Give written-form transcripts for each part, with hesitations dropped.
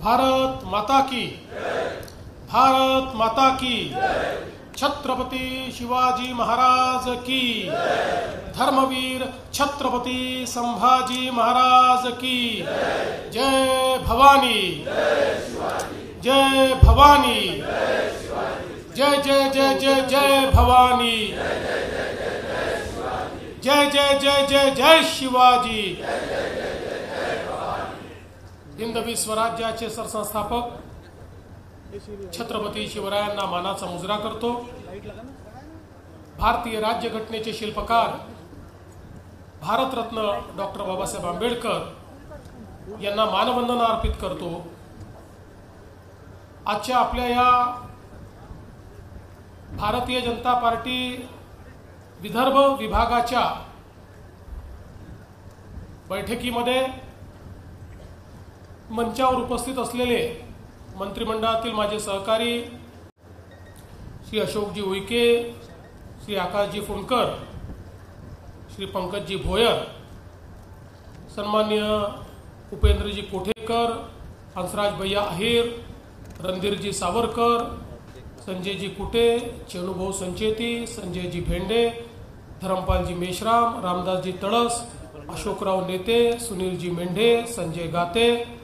भारत माता की, भारत माता की, छत्रपति शिवाजी महाराज की, धर्मवीर छत्रपति संभाजी महाराज की, जय भवानी, जय भवानी, जय जय जय जय जय भवानी, जय जय जय जय जय शिवाजी। हिंदवी स्वराज्याचे सरसंस्थापक छत्रपती शिवरायांना मानाचा मुजरा करतो। भारतीय राज्यघटनेचे शिल्पकार भारतरत्न डॉक्टर बाबासाहेब आंबेडकर यांना मानवंदना अर्पित करतो। आजच्या आपल्या या भारतीय जनता पार्टी विदर्भ विभागाच्या बैठकीमध्ये मंचावर उपस्थित असलेले मंत्रिमंडळातील माझे सहकारी श्री अशोकजी उईके, श्री आकाशजी फुंडकर, श्री पंकजजी भोयर, सन्माननीय उपेंद्रजी कोठेकर, हंसराज भैया अहिर, रणधीरजी सावरकर, संजयजी कुटे, चेणूभाऊ संचेती, संजयजी भेंडे, धरमपालजी मेश्राम, रामदासजी तळस, अशोकराव नेते, सुनीलजी मेंढे, संजय गाते,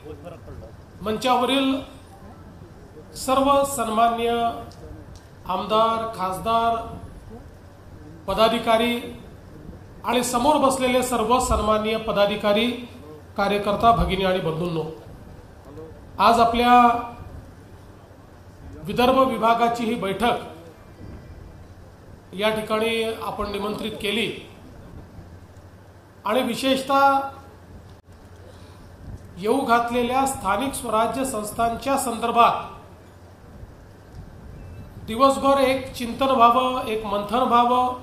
मंचावरील सर्व सन्मान्य आमदार, खासदार, पदाधिकारी आणि समोर बसलेले सर्व सन्माननीय पदाधिकारी, कार्यकर्ता, भगिनी आणि बंधूंनो, आज आपल्या विदर्भ विभागाची ही बैठक या ठिकाणी आपण निमंत्रित केली आणि विशेषतः येऊ घातलेल्या स्थानिक स्वराज्य संस्थांच्या संदर्भात दिवसभर एक चिंतन व्हावं, एक मंथन व्हावं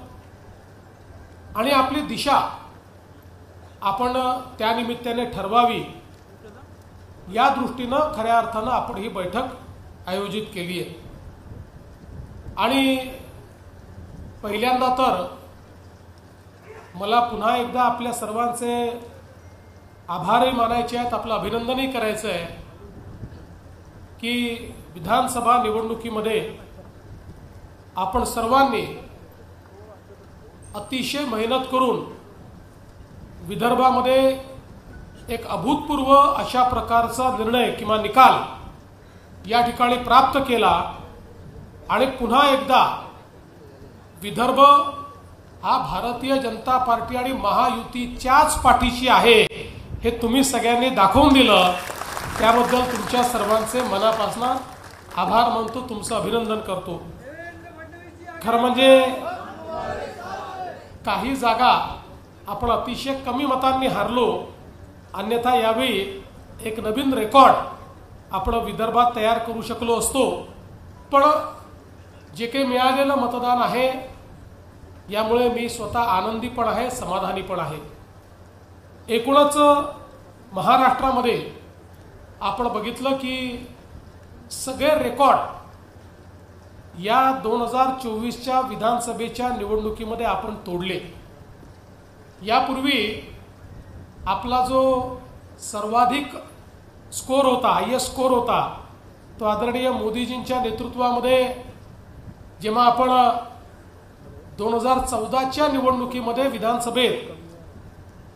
आणि आपली दिशा आपण त्या निमित्ताने ठरवावी या दृष्टीनं खऱ्या अर्थानं आपण ही बैठक आयोजित केली आहे। आणि पहिल्यांदा तर मला पुन्हा एकदा आपल्या सर्वांचे आभारही मानायचे आहेत, आपलं अभिनंदनही करायचं आहे की विधानसभा निवडणुकीमध्ये आपण सर्वांनी अतिशय मेहनत करून विदर्भामध्ये एक अभूतपूर्व अशा प्रकारचा निर्णय किंवा निकाल या ठिकाणी प्राप्त केला आणि पुन्हा एकदा विदर्भ हा भारतीय जनता पार्टी आणि महायुतीच्याच पाठीशी आहे हे तुम्ही सगळ्यांनी दाखवून दिलं। त्याबद्दल तुमच्या सर्वांचे मनापासून आभार मानतो, तुमचं अभिनंदन करतो। खरं म्हणजे काही जागा आपण अतिशय कमी मतांनी हारलो, अन्यथा यावेळी एक नवीन रेकॉर्ड आपण विदर्भात तयार करू शकलो असतो। पण जे काही मिळालेलं मतदान आहे यामुळे मी स्वतः आनंदी पण आहे, समाधानी पण आहे। एकूणच महाराष्ट्रामध्ये आपण बघितलं की सगळे रेकॉर्ड या 2024च्या विधानसभेच्या निवडणुकीमध्ये आपण तोडले। यापूर्वी आपला जो सर्वाधिक स्कोर होता, हायेस्ट स्कोर होता, तो आदरणीय मोदीजींच्या नेतृत्वामध्ये जेव्हा आपण 2014च्या निवडणुकीमध्ये विधानसभेत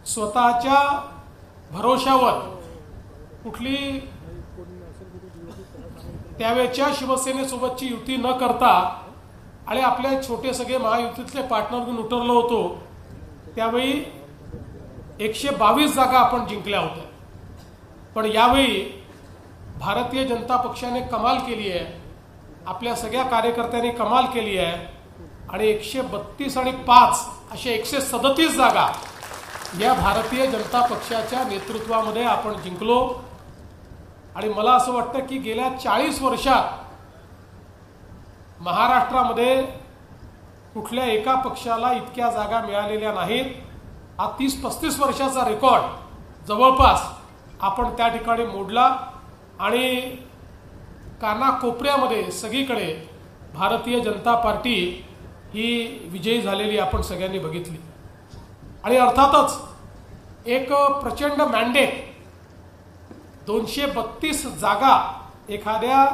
स्वतःच्या भरोशावर कुठली त्यावेळच्या शिवसेनेसोबतची युती न करता आणि आपले छोटे सगळे महायुतीतले पार्टनर घेऊन उतरलो होतो, त्यावेळी 122 जागा आपण जिंकल्या होत्या। पण यावेळी भारतीय जनता पक्षाने कमाल केली आहे, आपल्या सगळ्या कार्यकर्त्यांनी कमाल केली आहे आणि 132 आणि 5 अशा 137 जागा या भारतीय जनता पक्षाच्या नेतृत्वामध्ये आपण जिंकलो। आणि मला असं वाटतं की गेल्या 40 वर्षात महाराष्ट्रामध्ये कुठल्या एका पक्षाला इतक्या जागा मिळालेल्या नाहीत। हा 30-35 वर्षाचा रेकॉर्ड जवळपास आपण त्या ठिकाणी मोडला आणि कानाकोपऱ्यामध्ये सगळीकडे भारतीय जनता पार्टी ही विजयी झालेली आपण सगळ्यांनी बघितली। आणि अर्थातच एक प्रचंड मॅन्डेट 232 जागा एखाद्या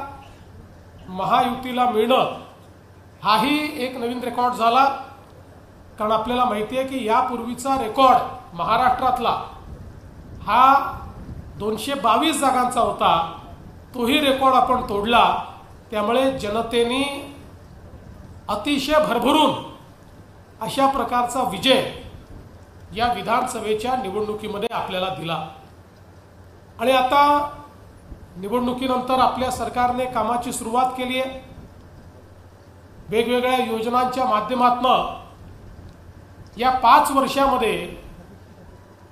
महायुतीला मिळणं हाही एक नवीन रेकॉर्ड झाला। कारण आपल्याला माहिती आहे की यापूर्वीचा रेकॉर्ड महाराष्ट्रातला हा 222 जागांचा होता, तोही रेकॉर्ड आपण तोडला। त्यामुळे जनतेने अतिशय भरभरून अशा प्रकारचा विजय या विधानसभेच्या निवडणुकीमध्ये आपल्याला दिला। आणि आता निवडणुकीनंतर आपल्या सरकारने कामाची सुरुवात केली आहे। वेगवेगळ्या योजनांच्या माध्यमातून या 5 वर्षामध्ये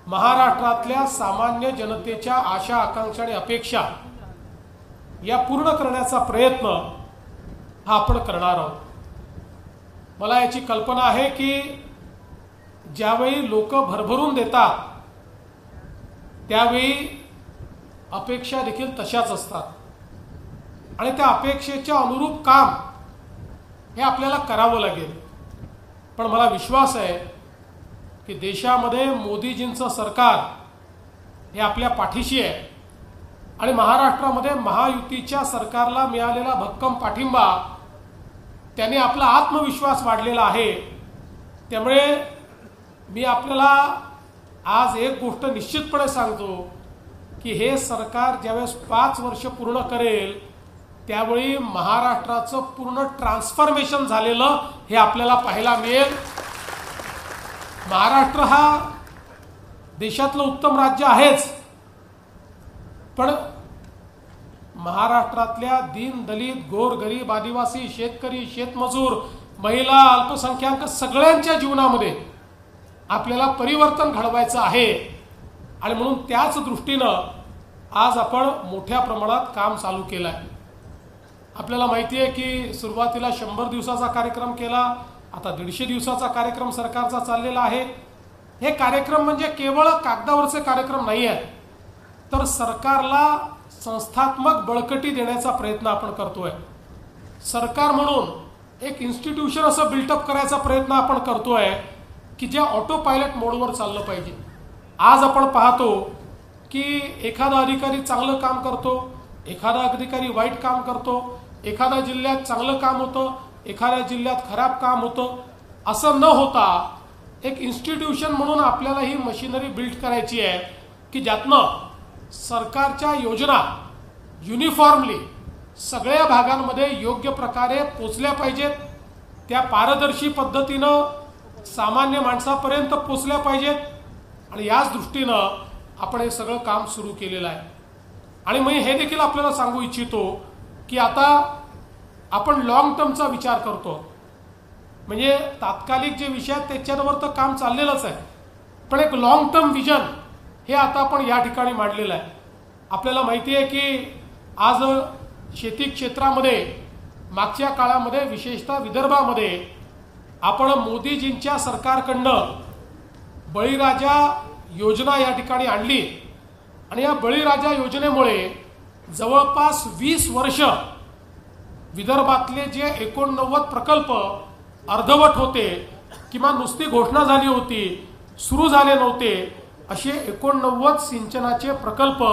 महाराष्ट्रातल्या सामान्य जनतेच्या आशा आकांक्षा आणि अपेक्षा या पूर्ण करण्याचा प्रयत्न हा आपण करणार आहोत। मला याची कल्पना आहे की ज्यावेळी लोक भरभरून देतात त्यावेळी अपेक्षा देखील तशाच असतात आणि त्या अपेक्षेच्या अनुरूप काम हे आपल्याला करावं लागेल। पण मला विश्वास आहे की देशामध्ये मोदीजींचं सरकार हे आपल्या पाठीशी आहे आणि महाराष्ट्रामध्ये महायुतीच्या सरकारला मिळालेला भक्कम पाठिंबा त्याने आपला आत्मविश्वास वाढलेला आहे। त्यामुळे मी आपल्याला आज एक गोष्ट निश्चितपणे सांगतो की हे सरकार ज्यावेळेस 5 वर्ष पूर्ण करेल त्यावेळी महाराष्ट्राचं पूर्ण ट्रान्सफॉर्मेशन झालेलं हे आपल्याला पाहायला मिळेल। महाराष्ट्र हा देशातलं उत्तम राज्य आहेच, पण महाराष्ट्रातल्या दीन दलित गोरगरीब आदिवासी शेतकरी शेतमजूर महिला अल्पसंख्याक सगळ्यांच्या जीवनामध्ये आपल्याला परिवर्तन घडवायचं आहे आणि म्हणून त्याच दृष्टीनं आज आपण मोठ्या प्रमाणात काम चालू केलं आहे। आपल्याला माहिती आहे की सुरुवातीला 100 दिवसाचा कार्यक्रम केला, आता 150 दिवसाचा कार्यक्रम सरकारचा चाललेला आहे। हे कार्यक्रम म्हणजे केवळ कागदावरचे कार्यक्रम नाही आहेत, तर सरकारला संस्थात्मक बळकटी देण्याचा प्रयत्न आपण करतोय। सरकार म्हणून एक इन्स्टिट्यूशन असं बिल्टअप करायचा प्रयत्न आपण करतोय की जे ऑटो पायलट मोडवर चाललं पाहिजे। आज आपण पाहतो की एखादा अधिकारी चांगलं काम करतो, एखादा अधिकारी वाईट काम करतो, एखाद्या जिल्ह्यात चांगलं काम होतं, एखाद्या जिल्ह्यात खराब काम होतं। असं न होता एक इन्स्टिट्यूशन म्हणून आपल्याला ही मशिनरी बिल्ड करायची आहे की ज्यातनं सरकारच्या योजना युनिफॉर्मली सगळ्या भागांमध्ये योग्य प्रकारे पोचल्या पाहिजेत, त्या पारदर्शी पद्धतीनं सामान्य माणसापर्यंत पोचल्या पाहिजेत। आणि याच दृष्टीनं आपण हे सगळं काम सुरू केलेलं आहे। आणि मी हे देखील आपल्याला सांगू इच्छितो की आता आपण लॉंग टर्मचा विचार करतो, म्हणजे तात्कालिक जे विषय आहेत त्याच्यावर तर काम चाललेलंच आहे, पण एक लॉंग टर्म विजन हे आता आपण या ठिकाणी मांडलेलं आहे। आपल्याला माहिती आहे की आज शेती क्षेत्रामध्ये मागच्या काळामध्ये विशेषतः विदर्भामध्ये आपण मोदीजींच्या सरकारकडनं बळीराजा योजना या ठिकाणी आणली आणि या बळीराजा योजनेमुळे जवळपास 20 वर्ष विदर्भातले जे 89 प्रकल्प अर्धवट होते किंवा नुसती घोषणा झाली होती, सुरू झाले नव्हते, असे 89 सिंचनाचे प्रकल्प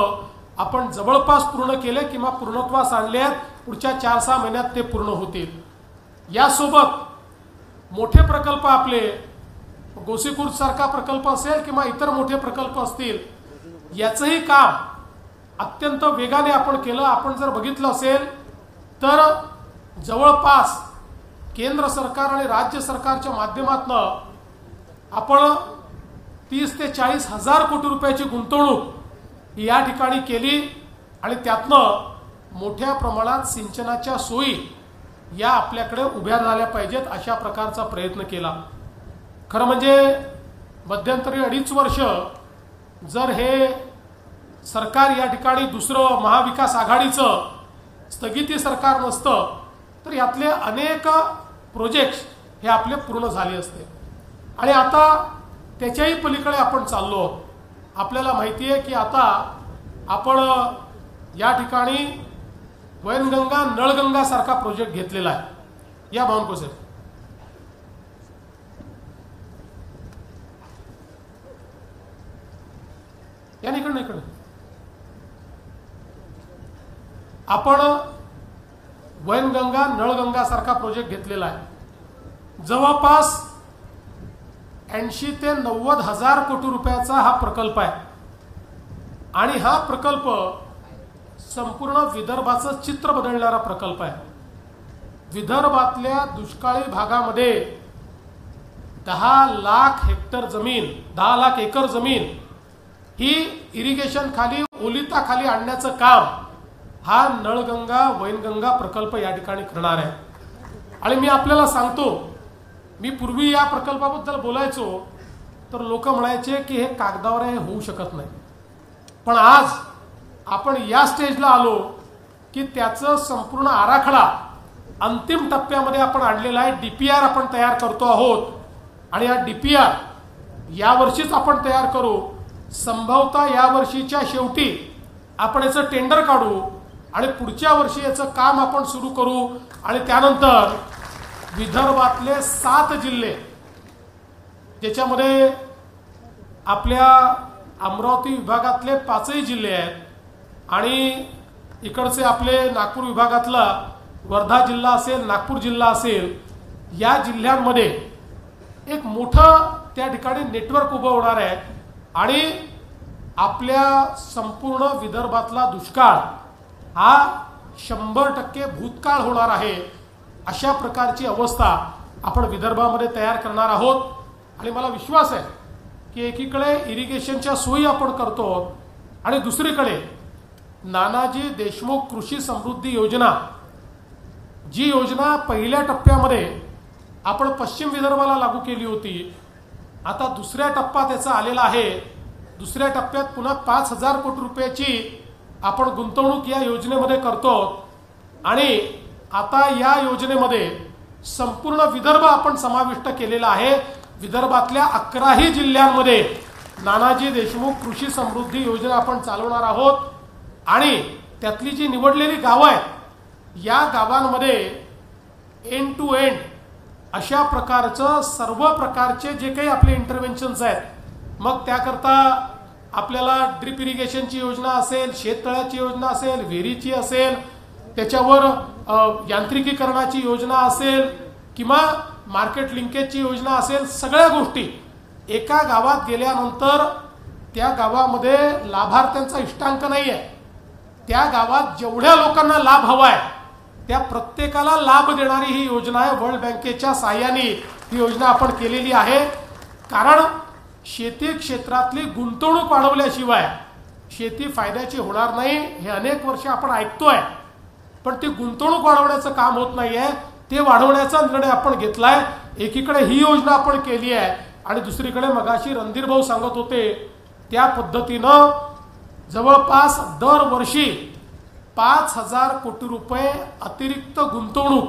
आपण जवळपास पूर्ण केले किंवा पूर्णत्वास आणले आहेत। पुढच्या 4-6 महिन्यात ते पूर्ण होतील। यासोबत मोठे प्रकल्प आपले गोसीखुर्द सारखा प्रकल्प असेल किंवा इतर मोठे प्रकल्प असतील, याचंही काम अत्यंत वेगाने आपण केलं। आपण जर बघितलं असेल तर जवळपास केंद्र सरकार आणि राज्य सरकारच्या माध्यमातून आपण 30 ते 40 हजार कोटी रुपयाची गुंतवणूक या ठिकाणी केली आणि त्यातनं मोठ्या प्रमाणात सिंचनाच्या सोयी या आपल्याकडे उभ्या झाल्या पाहिजेत अशा प्रकारचा प्रयत्न केला। खरं म्हणजे मध्यंतरी 2.5 वर्ष जर हे सरकार या ठिकाणी दुसरं महाविकास आघाडीचं स्थगिती सरकार नसतं तर यातले अनेक प्रोजेक्ट्स हे आपले पूर्ण झाले असते आणि आता त्याच्याही पलीकडे आपण चाललो आहोत। आपल्याला माहिती आहे की आता आपण या ठिकाणी वैनगंगा नळगंगा सारखा प्रोजेक्ट घेतलेला आहे। या भावनको सर या इकडे इकडे आपण वैनगंगा नळगंगा सारखा प्रोजेक्ट घेतलेला आहे। जवळपास 80 ते 90 हजार कोटी रुपयाचा हा प्रकल्प आहे आणि हा प्रकल्प संपूर्ण विदर्भाचं चित्र बदलणारा प्रकल्प आहे। विदर्भातल्या दुष्काळी भागामध्ये 10 लाख हेक्टर जमीन 10 लाख एकर जमीन ही इरिगेशन खाली ओलिताखाली आणण्याचं काम हा नळगंगा वैनगंगा प्रकल्प या ठिकाणी करणार आहे। आणि मी आपल्याला सांगतो, मी पूर्वी या प्रकल्पाबद्दल बोलायचो तर लोक म्हणायचे की हे कागदावर हे होऊ शकत नाही, पण आज आपण या स्टेजला आलो की त्याचं संपूर्ण आराखडा अंतिम टप्प्यामध्ये आपण आणलेला आहे। डीपीआर आपण तयार करतो आहोत आणि हा डीपीआर यावर्षीच आपण तयार करू। संभवतः या वर्षीच्या शेवटी आपण याचं टेंडर काढू आणि पुढच्या वर्षी याचं काम आपण सुरू करू आणि त्यानंतर विदर्भातले 7 जिल्हे ज्याच्यामध्ये आपल्या अमरावती विभागातले 5ही जिल्हे आहेत आणि इकडचे आपले नागपूर विभागातला वर्धा जिल्हा असेल नागपूर जिल्हा असेल, या जिल्ह्यांमध्ये एक मोठं त्या ठिकाणी नेटवर्क उभं होणार आहे आणि आपल्या संपूर्ण विदर्भातला दुष्काळ हा 100% भूतकाळ होणार आहे। अशा प्रकारची अवस्था आपण विदर्भामध्ये तयार करणार आहोत आणि मला विश्वास आहे की एकीकडे इरिगेशनच्या सोयी आपण करतो आणि दुसरीकडे नानाजी देशमुख कृषी समृद्धी योजना, जी योजना पहिल्या टप्प्यामध्ये आपण पश्चिम विदर्भाला लागू केली होती, आता दुसऱ्या टप्पा त्याचा आलेला आहे। दुसऱ्या टप्प्यात पुन्हा 5000 कोटी रुपयाची आपण गुंतवणूक या योजनेमध्ये करतो आणि आता या योजनेमध्ये संपूर्ण विदर्भ आपण समाविष्ट केलेला आहे। विदर्भातल्या 11ही जिल्ह्यांमध्ये नानाजी देशमुख कृषी समृद्धी योजना आपण चालवणार आहोत आणि त्यातली जी निवडलेली गावं आहेत या गावांमध्ये एंड टू एंड अशा प्रकारचं सर्व प्रकारचे जे काही आपले इंटरव्हेन्शन्स आहेत, मग त्याकरता आपल्याला ड्रिप इरिगेशनची योजना असेल, शेततळ्याची योजना असेल, विहिरीची असेल, त्याच्यावर यांत्रिकीकरणाची योजना असेल किंवा मार्केट लिंकेजची योजना असेल, सगळ्या गोष्टी एका गावात गेल्यानंतर त्या गावामध्ये लाभार्थ्यांचा इष्टांक नाही आहे। त्या गावात जेवढ्या लोकांना लाभ हवा आहे त्या प्रत्येकाला लाभ देणारी ही योजना आहे। वर्ल्ड बँकेच्या सहाय्याने ही योजना आपण केलेली आहे, कारण शेती क्षेत्रातली गुंतवणूक वाढवल्याशिवाय शेती फायद्याची होणार नाही हे अनेक वर्ष आपण ऐकतोय, पण ती गुंतवणूक वाढवण्याचं काम होत नाहीये, ते वाढवण्याचा निर्णय आपण घेतलाय। एकीकडे ही योजना आपण केली आहे आणि दुसरीकडे मगाशी रणधीर भाऊ सांगत होते त्या पद्धतीनं जवळपास दरवर्षी 5000 कोटी रुपये अतिरिक्त गुंतवणूक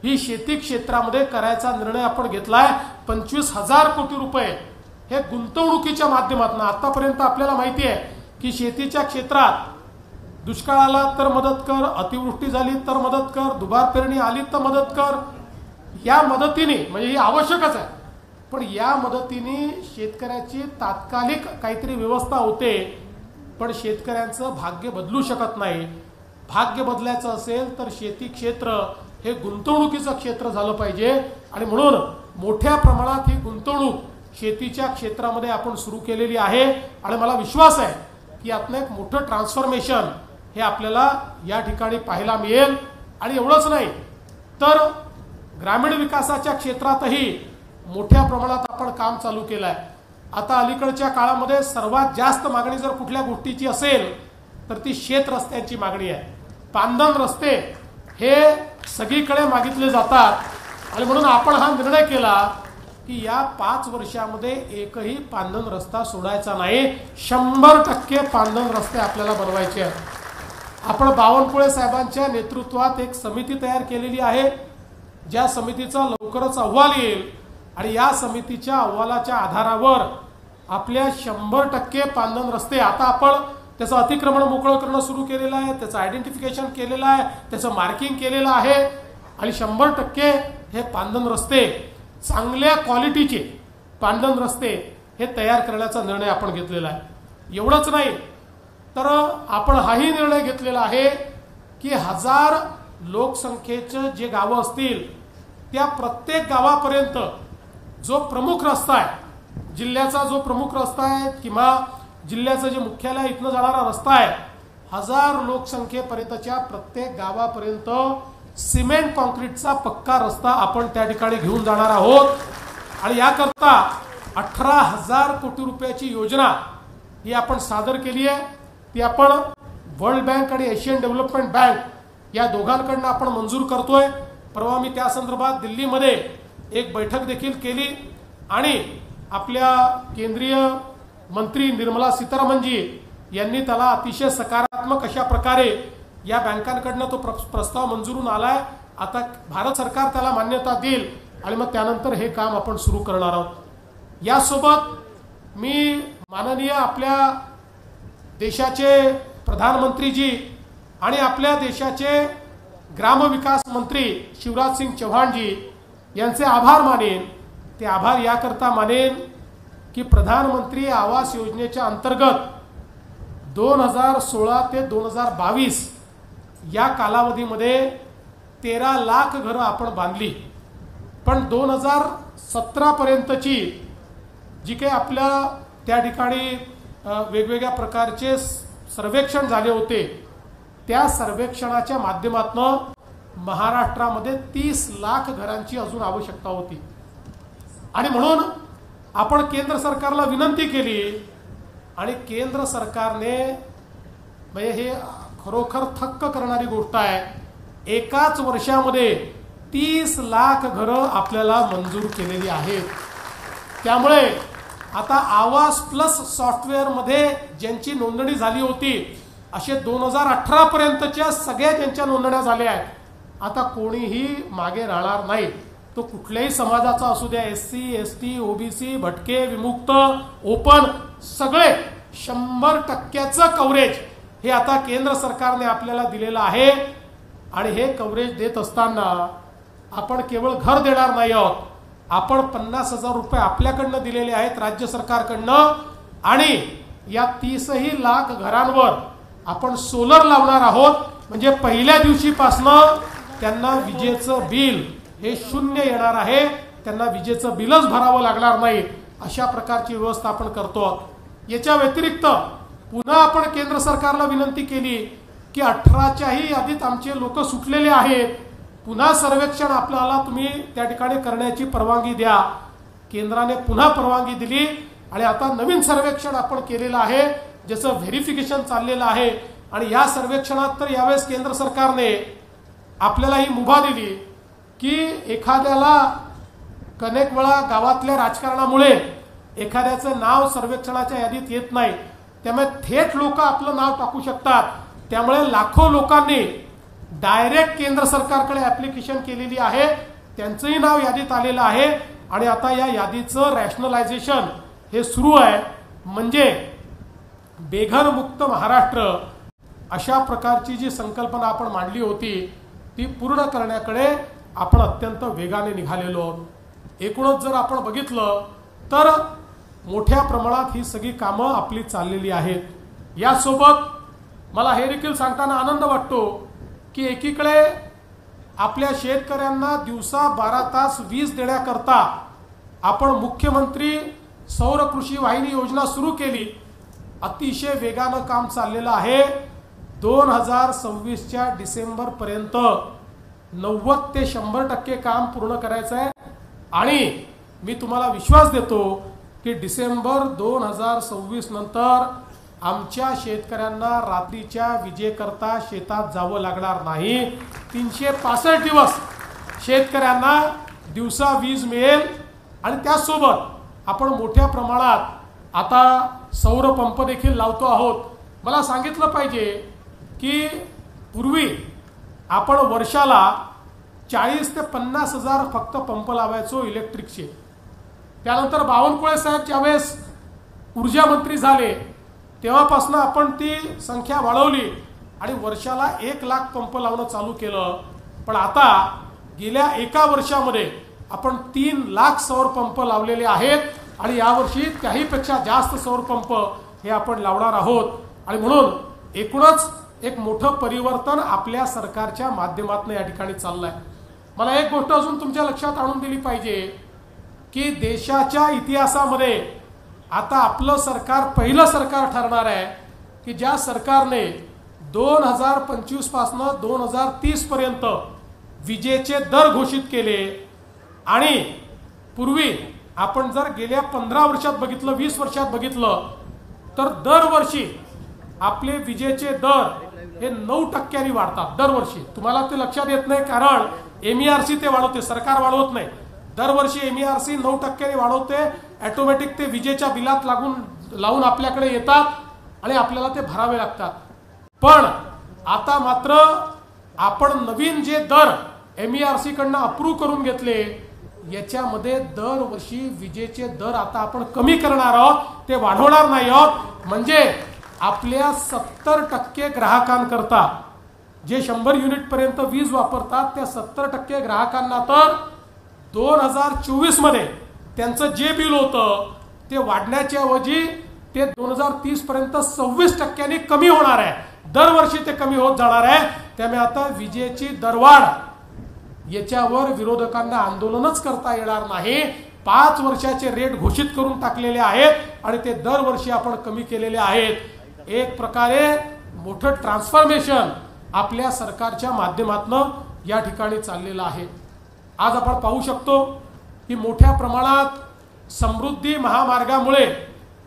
ही शेती क्षेत्रामध्ये करायचा निर्णय आपण घेतलाय। 25000 कोटी रुपये हे गुंतवणुकीच्या माध्यमातून, आतापर्यंत आपल्याला माहिती आहे की शेतीच्या क्षेत्रात दुष्काळ आला तर मदत कर, अतिवृष्टी झाली तर मदत कर, दुबार पेरणी आली तर मदत कर, या मदतीने म्हणजे ही आवश्यकच आहे, पण या मदतीने शेतकऱ्याची तात्कालिक काहीतरी व्यवस्था होते, पण शेतकऱ्यांचं भाग्य बदलू शकत नाही। भाग्य बदलायचं असेल तर शेती क्षेत्र हे गुंतवणुकीचं क्षेत्र झालं पाहिजे आणि म्हणून मोठ्या प्रमाणात ही गुंतवणूक शेतीच्या क्षेत्रामध्ये आपण सुरू केलेली आहे आणि मला विश्वास आहे की यातनं एक मोठं ट्रान्सफॉर्मेशन हे आपल्याला या ठिकाणी पाहायला मिळेल। आणि एवढंच नाही तर ग्रामीण विकासाच्या क्षेत्रातही मोठ्या प्रमाणात आपण काम चालू केलं आहे। आता अलीकडच्या काळामध्ये सर्वात जास्त मागणी जर कुठल्या गोष्टीची असेल तर ती शेत रस्त्यांची मागणी आहे। पांदन रस्ते हे सगळीकडे मागितले जातात आणि म्हणून आपण हा निर्णय केला की या 5 वर्षामध्ये एकही पांदन रस्ता सोडायचा नाही, 100% पांदन रस्ते आपल्याला बनवायचे आहेत। आपण बावनकुळे साहेबांच्या नेतृत्वात एक समिती तयार केलेली आहे, ज्या समितीचा लवकरच अहवाल येईल आणि या समितीच्या अहवालाच्या आधारावर आपल्या 100% पांदन रस्ते, आता आपण त्याचं अतिक्रमण मोकळं करणं सुरू केलेलं आहे, त्याचं आयडेंटिफिकेशन केलेलं आहे, त्याचं मार्किंग केलेलं आहे आणि 100% हे पांदन रस्ते चांगल्या क्वालिटीचे पांदन रस्ते हे तयार करण्याचा निर्णय आपण घेतलेला आहे। एवढंच नाही तर आपण हाही निर्णय घेतलेला आहे की 1000 लोकसंख्येचे जे गावं असतील त्या प्रत्येक गावापर्यंत जो प्रमुख रस्ता आहे, जिल्ह्याचा जो प्रमुख रस्ता आहे किंवा जिल्ह्याचं जे मुख्यालय इथनं जाणारा रस्ता आहे, 1000 लोकसंख्येपर्यंतच्या प्रत्येक गावापर्यंत सिमेंट कॉन्क्रीटचा पक्का रस्ता आपण त्या ठिकाणी घेऊन जाणार आहोत। आणि याकरता 18,000 कोटी रुपयाची योजना ही आपण सादर केली आहे। ती आपण वर्ल्ड बँक आणि एशियन डेव्हलपमेंट बँक या दोघांकडून आपण मंजूर करतोय। परवा मी त्या संदर्भात दिल्लीमध्ये एक बैठक देखील केली आणि आपल्या केंद्रीय मंत्री निर्मला सीतारामनजी यांनी त्याला अतिशय सकारात्मक अशा प्रकारे या बँकांकडून तो प्रस्ताव मंजूरून आलाय। आता भारत सरकार त्याला मान्यता देईल आणि मग त्यानंतर हे काम आपण सुरू करणार आहोत। यासोबत मी माननीय आपल्या देशाचे प्रधानमंत्रीजी आणि आपल्या देशाचे ग्रामविकास मंत्री शिवराज सिंग चौहानजी यांचे आभार मानेन। ते आभार याकरता मानेन की प्रधानमंत्री आवास योजनेच्या अंतर्गत 2016 ते 2022 या कालावधीमध्ये 13 लाख घरं आपण बांधली, पण 2017 पर्यंतची जी काही आपल्या त्या ठिकाणी वेगवेगळ्या प्रकारचे सर्वेक्षण झाले होते त्या सर्वेक्षणाच्या माध्यमातून महाराष्ट्रामध्ये 30 लाख घरांची अजून आवश्यकता होती। आणि म्हणून आपण केंद्र सरकारला विनंती केली आणि केंद्र सरकारने म्हणजे हे खरोखर थक्क करणारी गोष्ट आहे, एकाच वर्षामध्ये 30 लाख घरं आपल्याला मंजूर केलेली आहेत। त्यामुळे आता आवास प्लस सॉफ्टवेअरमध्ये ज्यांची नोंदणी झाली होती असे 2018 पर्यंतच्या सगळ्या ज्यांच्या नोंदण्या झाल्या आहेत, आता कोणीही मागे राहणार नाही। तो कुठल्याही समाजाचा असू द्या, SC ST OBC भटके विमुक्त ओपन सगळे 100% कव्हरेज हे आता केंद्र सरकारने आपल्याला दिलेलं आहे। आणि हे कव्हरेज देत असताना आपण केवळ घर देणार नाही आहोत, आपण 50,000 रुपये आपल्याकडनं दिलेले आहेत राज्य सरकारकडनं आणि या 30 लाख घरांवर आपण सोलर लावणार आहोत। म्हणजे पहिल्या दिवशीपासनं त्यांना विजेचं बिल हे 0 येणार आहे, त्यांना विजेचं बिलच भरावं लागणार नाही, अशा प्रकारची व्यवस्था आपण करतो। याच्या व्यतिरिक्त पुन्हा आपण केंद्र सरकारला विनंती केली की 18च्याही यादीत आमचे लोक सुटलेले आहेत, पुन्हा सर्वेक्षण आपल्याला तुम्ही त्या ठिकाणी करण्याची परवानगी द्या। केंद्राने पुन्हा परवानगी दिली आणि आता नवीन सर्वेक्षण आपण केलेलं आहे, ज्याचं व्हेरिफिकेशन चाललेलं आहे। आणि या सर्वेक्षणात तर यावेळेस केंद्र सरकारने आपल्याला ही मुभा दिली की एखाद्याला अनेक वेळा गावातल्या राजकारणामुळे एखाद्याचं नाव सर्वेक्षणाच्या यादीत येत नाही, त्यामुळे थेट लोक आपलं नाव टाकू शकतात। त्यामुळे लाखो लोकांनी डायरेक्ट केंद्र सरकारकडे ॲप्लिकेशन केलेली आहे, त्यांचंही नाव यादीत आलेलं आहे आणि आता या यादीचं रॅशनलायझेशन हे सुरू आहे। म्हणजे बेघरमुक्त महाराष्ट्र अशा प्रकारची जी संकल्पना आपण मांडली होती ती पूर्ण करण्याकडे आपण अत्यंत वेगाने निघालेलो। एकूणच जर आपण बघितलं तर मोठ्या प्रमाणात ही सगळी कामं आपली चाललेली आहेत। यासोबत मला हे देखील सांगताना आनंद वाटतो की एकीकडे आपल्या शेतकऱ्यांना दिवसा 12 तास वीज देण्याकरता आपण मुख्यमंत्री सौर कृषी वाहिनी योजना सुरू केली, अतिशय वेगानं काम चाललेलं आहे। 2026च्या डिसेंबर पर्यंत 90 ते 100% काम पूर्ण करायचं आहे आणि मी तुम्हाला विश्वास देतो की डिसेंबर 2026 नंतर आमच्या शेतकऱ्यांना रात्रीच्या विजेकरता शेतात जावं लागणार नाही। 365 दिवस शेतकऱ्यांना दिवसा वीज मिळेल आणि त्यासोबत आपण मोठ्या प्रमाणात आता सौर पंप देखील लावतो आहोत। मला सांगितलं पाहिजे की पूर्वी आपण वर्षाला 40 ते 50 हजार फक्त पंप लावायचो इलेक्ट्रिकचे। त्यानंतर बावनकुळे साहेब ज्यावेळेस ऊर्जा मंत्री झाले तेव्हापासून आपण ती संख्या वाढवली आणि वर्षाला 1 लाख पंप लावणं चालू केलं। पण आता गेल्या एका वर्षामध्ये आपण 3 लाख सौर पंप लावलेले आहेत आणि यावर्षी त्याहीपेक्षा जास्त सौर पंप हे आपण लावणार आहोत. आणि म्हणून एकूणच एक मोठं परिवर्तन आपल्या सरकारच्या माध्यमातून या ठिकाणी चाललंय. मला एक गोष्ट अजून तुमच्या लक्षात आणून दिली पाहिजे की देशाच्या इतिहासामध्ये आता आपलं सरकार पहिलं सरकार ठरणार आहे की ज्या सरकारने 2025 पासून 2030 पर्यंत विजेचे दर घोषित केले. आणि पूर्वी आपण जर गेल्या 15 वर्षात बघितलं, 20 वर्षात बघितलं, तर दरवर्षी आपले विजेचे दर हे 9% वाढतात दरवर्षी. तुम्हाला ते लक्षात येत नाही कारण MERC ते वाढवते, सरकार वाढवत नाही. दरवर्षी MERC 9% वाढवते. ऑटोमॅटिक ते विजेच्या बिलात लावून आपल्याकडे येतात आणि आपल्याला ते भरावे लागतात. पण आता मात्र आपण नवीन जे दर MERC कडनं अप्रूव्ह करून घेतले याच्यामध्ये दरवर्षी विजेचे दर आता आपण कमी करणार आहोत, ते वाढवणार नाही आहोत. म्हणजे आपल्या 70% ग्राहकांकरता जे 100 युनिट पर्यंत वीज वापरतात त्या 70% ग्राहकांना तर 2024 मध्ये त्यांचं जे बिल होतं ते वाढण्याच्या ऐवजी ते 2030 पर्यंत 26% कमी होणार आहे. दरवर्षी ते कमी होत जाणार आहे. त्यामुळे आता विजेची दरवाढ याच्यावर विरोधकांना आंदोलनच करता येणार नाही. 5 वर्षाचे रेट घोषित करून टाकलेले आहेत आणि ते दरवर्षी आपण कमी केलेले आहेत. एक प्रकारे मोठं ट्रान्सफॉर्मेशन आपल्या सरकारच्या माध्यमातून या ठिकाणी चाललेलं आहे. आज आपण पाहू शकतो की मोठ्या प्रमाणात समृद्धी महामार्गामुळे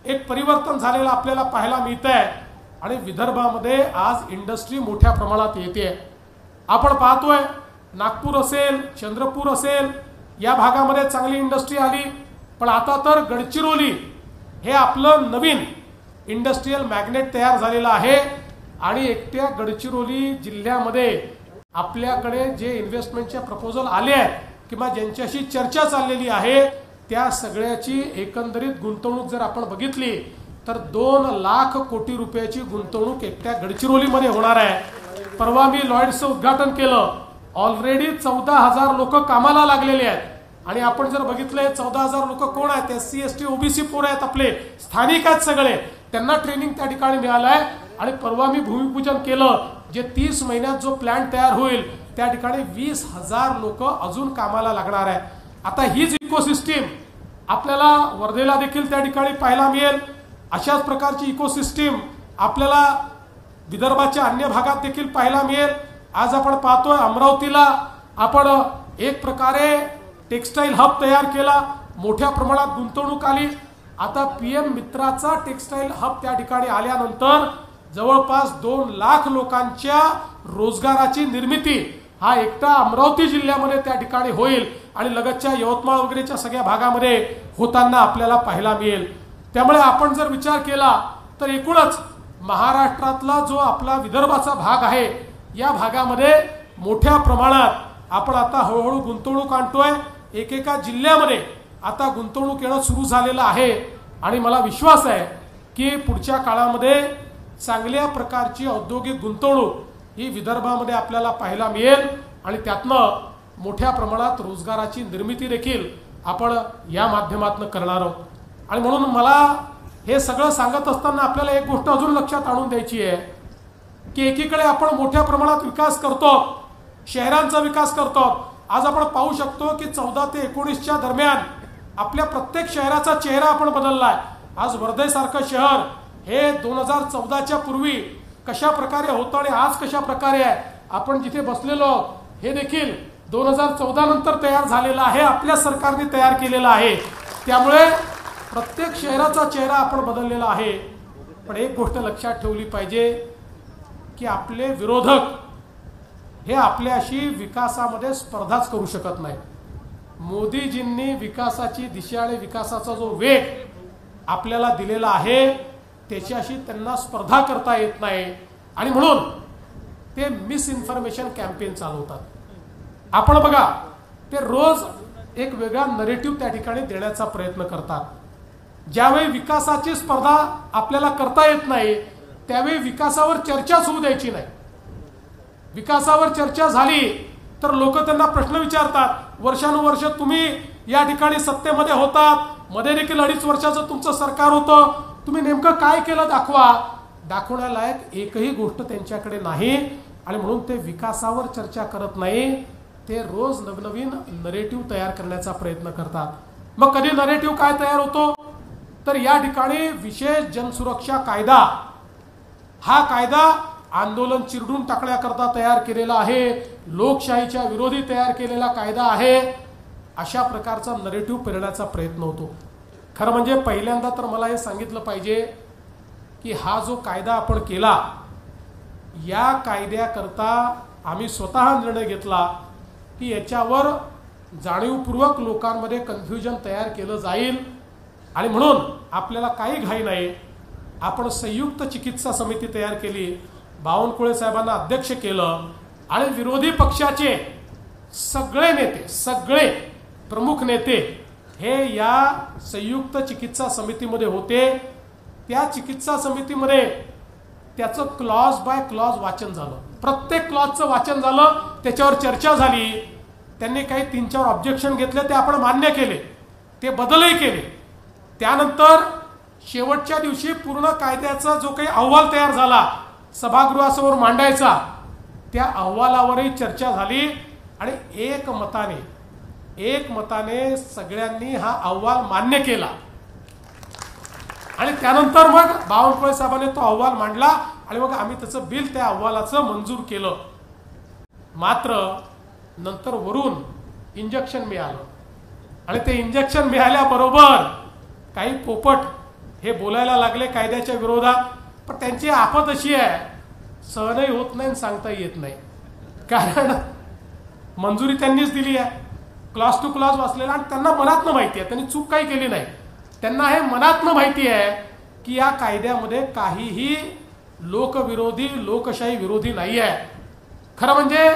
एक परिवर्तन झालेलं आपल्याला पाहायला मिळत आहे आणि विदर्भामध्ये आज इंडस्ट्री मोठ्या प्रमाणात येते. आपण पाहतोय नागपूर असेल, चंद्रपूर असेल, या भागामध्ये चांगली इंडस्ट्री आली. पण आता तर गडचिरोली हे आपलं नवीन इंडस्ट्रियल मॅग्नेट तयार झालेलं आहे. आणि एकट्या गडचिरोली जिल्ह्यामध्ये आपल्याकडे जे इन्व्हेस्टमेंटचे प्रपोजल आले आहेत किंवा ज्यांच्याशी चर्चा चाललेली आहे त्या सगळ्याची एकंदरीत गुंतवणूक जर आपण बघितली तर 2 लाख कोटी रुपयाची गुंतवणूक एकट्या गडचिरोलीमध्ये होणार आहे. परवा मी लॉयड्सचं उद्घाटन केलं. ऑलरेडी 14,000 लोक कामाला लागलेले आहेत. आणि आपण जर बघितले 14,000 लोक कोण आहेत? SC ST OBC पोरं आहेत, आपले स्थानिक आहेत सगळे. त्यांना ट्रेनिंग त्या ठिकाणी मिळालं आहे. आणि परवा मी भूमिपूजन केलं. जे 30 महिन्यात जो प्लॅन तयार होईल त्या ठिकाणी 20,000 लोक अजून कामाला लागणार आहे. आता हीच इकोसिस्टीम आपल्याला वर्धेला देखील त्या ठिकाणी पाहायला मिळेल. अशाच प्रकारची इकोसिस्टीम आपल्याला विदर्भाच्या अन्य भागात देखील पाहायला मिळेल. आज आपण पाहतोय अमरावतीला आपण एक प्रकारे टेक्सटाईल हब तयार केला. मोठ्या प्रमाणात गुंतवणूक आली. आता PM मित्राचा टेक्सटाईल हब त्या ठिकाणी आल्यानंतर जवळपास 2 लाख लोकांच्या रोजगाराची निर्मिती हा एकटा अमरावती जिल्ह्यामध्ये त्या ठिकाणी होईल आणि लगतच्या यवतमाळ वगैरेच्या सगळ्या भागामध्ये होताना आपल्याला पाहायला मिळेल. त्यामुळे आपण जर विचार केला तर एकूणच महाराष्ट्रातला जो आपला विदर्भाचा भाग आहे या भागामध्ये मोठ्या प्रमाणात आपण आता हळूहळू गुंतवणूक आणतोय. एकेका जिल्ह्यामध्ये आता गुंतवणूक येणं सुरू झालेलं आहे. आणि मला विश्वास आहे की पुढच्या काळामध्ये चांगल्या प्रकारची औद्योगिक गुंतवणूक ही विदर्भामध्ये आपल्याला पाहायला मिळेल आणि त्यातनं मोठ्या प्रमाणात रोजगाराची निर्मिती देखील आपण या माध्यमातून करणार आहोत. आणि म्हणून मला हे सगळं सांगत असताना आपल्याला एक गोष्ट अजून लक्षात आणून द्यायची आहे की एकीकडे आपण मोठ्या प्रमाणात विकास करतो, शहरांचा विकास करतो. आज आपण पाहू शकतो की 14 ते 19च्या दरम्यान आपल्या प्रत्येक शहराचा चेहरा आपण बदललाय. आज वर्धेसारखं शहर हे 2014च्या पूर्वी कशा प्रकारे होतं आणि आज कशा प्रकारे आहे. आपण जिथे बसलेलो हे देखील 2014 नंतर तयार झालेलं आहे, आपल्या सरकारने तयार केलेलं आहे. त्यामुळे प्रत्येक शहराचा चेहरा आपण बदललेला आहे. पण एक गोष्ट लक्षात ठेवली पाहिजे की आपले विरोधक हे आपल्याशी विकासामध्ये स्पर्धाच करू शकत नाही. मोदीजींनी विकासाची दिशा आणि विकासाचा जो वेग आपल्याला दिलेला आहे त्याच्याशी त्यांना स्पर्धा करता येत नाही. आणि म्हणून ते मिसइन्फॉर्मेशन कॅम्पेन चालवतात. आपण बघा ते रोज एक वेगळा नरेटिव्ह त्या ठिकाणी देण्याचा प्रयत्न करतात. ज्यावेळी विकासाची स्पर्धा आपल्याला करता येत नाही त्यावेळी विकासावर चर्चाच होऊ द्यायची नाही. विकासावर चर्चा झाली तर लोक त्यांना प्रश्न विचारतात. वर्षानुवर्ष तुम्ही या ठिकाणी सत्तेमध्ये होतात, मध्ये देखील 2.5 वर्षाचं तुमचं सरकार होतं, तुम्ही नेमकं काय केलं दाखवा. दाखवण्यालायक एकही गोष्ट त्यांच्याकडे नाही आणि म्हणून ते विकासावर चर्चा करत नाही. ते रोज नवनवीन नरेटिव्ह तयार करण्याचा प्रयत्न करतात. मग कधी नरेटिव्ह काय तयार होतो तर या ठिकाणी विशेष जनसुरक्षा कायदा, हा कायदा आंदोलन चिरडून टाकण्याकरता तयार केलेला आहे, लोकशाहीच्या विरोधी तयार केलेला कायदा आहे, अशा प्रकारचा नरेटिव्ह पेरण्याचा प्रयत्न होतो. खरं म्हणजे पहिल्यांदा तर मला हे सांगितलं पाहिजे की हा जो कायदा आपण केला, या कायद्याकरता आम्ही स्वतः निर्णय घेतला की याच्यावर जाणीवपूर्वक लोकांमध्ये कन्फ्युजन तयार केलं जाईल आणि म्हणून आपल्याला काही घाई नाही. आपण संयुक्त चिकित्सा समिती तयार केली, बावनकुळे साहेबांना अध्यक्ष केलं आणि विरोधी पक्षाचे सगळे नेते, सगळे प्रमुख नेते हे या संयुक्त चिकित्सा समितीमध्ये होते. त्या चिकित्सा समितीमध्ये त्याचं क्लॉज बाय क्लॉज वाचन झालं, प्रत्येक क्लॉजचं वाचन झालं, त्याच्यावर चर्चा झाली. त्यांनी काही 3-4 ऑब्जेक्शन घेतले, ते आपण मान्य केले, ते बदलही केले. त्यानंतर शेवटच्या दिवशी पूर्ण कायद्याचा जो काही अहवाल तयार झाला सभागृहासमोर मांडायचा, त्या अहवालावरही चर्चा झाली आणि एकमताने सगळ्यांनी हा अहवाल मान्य केला. आणि त्यानंतर मग बावनकुळे साहेबांनी तो अहवाल मांडला आणि मग आम्ही त्याचं बिल त्या अहवालाचं मंजूर केलं. मात्र नंतर वरून इंजेक्शन मिळालं आणि ते इंजेक्शन मिळाल्याबरोबर काही पोपट हे बोलायला लागले कायद्याच्या विरोधात. पण त्यांची आफत अशी आहे, सहनही होत नाही आणि सांगताही येत नाही. कारण मंजुरी त्यांनीच दिली आहे, क्लॉज टू क्लॉज वाचलेला, आणि त्यांना मनातनं माहिती आहे, त्यांनी चूक काही केली नाही. त्यांना हे मनातनं माहिती आहे की या कायद्यामध्ये काहीही लोकविरोधी, लोकशाही विरोधी नाही आहे. खरं म्हणजे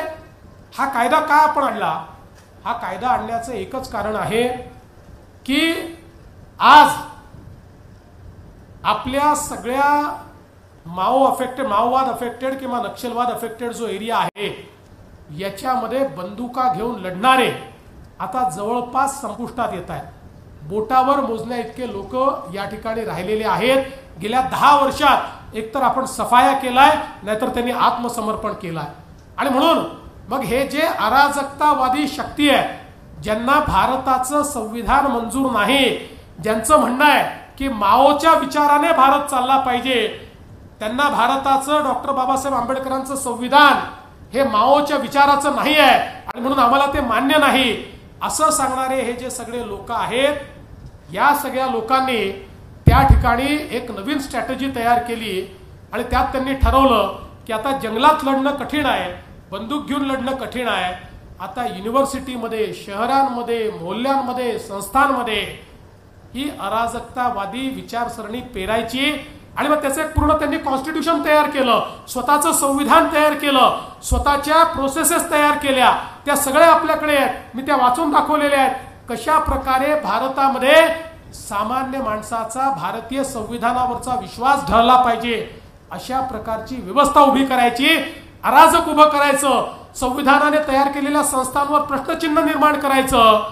हा कायदा का आपण आणला? हा कायदा आणण्याचं एकच कारण आहे की आज आपल्या सगळ्या माओवाद अफेक्टेड किंवा नक्षलवाद अफेक्टेड जो एरिया आहे याच्यामध्ये बंदुका घेऊन लढणारे आता जवळपास संपुष्टात येत आहेत. बोटावर मोजण्या इतके लोक या ठिकाणी राहिलेले आहेत. गेल्या 10 वर्षात एकतर आपण सफाया केलाय, नाहीतर त्यांनी आत्मसमर्पण केलाय. आणि म्हणून मग हे जे अराजकतावादी शक्ती आहे, ज्यांना भारताचं संविधान मंजूर नाही, ज्यांचं म्हणणं आहे की माओच्या विचाराने भारत चालला पाहिजे, त्यांना भारताचं डॉक्टर बाबासाहेब आंबेडकरांचं संविधान हे माओच्या विचाराचं नाही आहे आणि म्हणून आम्हाला ते मान्य नाही, असं सांगणारे हे जे सगळे लोक आहेत, या सगळ्या लोकांनी त्या ठिकाणी एक नवीन स्ट्रॅटेजी तयार केली आणि त्यात त्यांनी ठरवलं की आता जंगलात लढणं कठीण आहे, बंदूक घेऊन लढणं कठीण आहे. आता युनिव्हर्सिटीमध्ये, शहरांमध्ये, मोहल्ल्यांमध्ये, संस्थांमध्ये ही अराजकतावादी विचारसरणी पेरायची आणि मग त्याचं एक पूर्ण त्यांनी कॉन्स्टिट्यूशन तयार केलं, स्वतःचं संविधान तयार केलं, स्वतःच्या प्रोसेसेस तयार केल्या. त्या सगळ्या आपल्याकडे आहेत, मी त्या वाचून दाखवलेल्या आहेत. कशा प्रकारे भारतामध्ये सामान्य माणसाचा भारतीय संविधानावरचा विश्वास ढळला पाहिजे, अशा प्रकारची व्यवस्था उभी करायची, अराजक उभं करायचं, संविधानाने तयार केलेल्या संस्थांवर प्रश्नचिन्ह निर्माण करायचं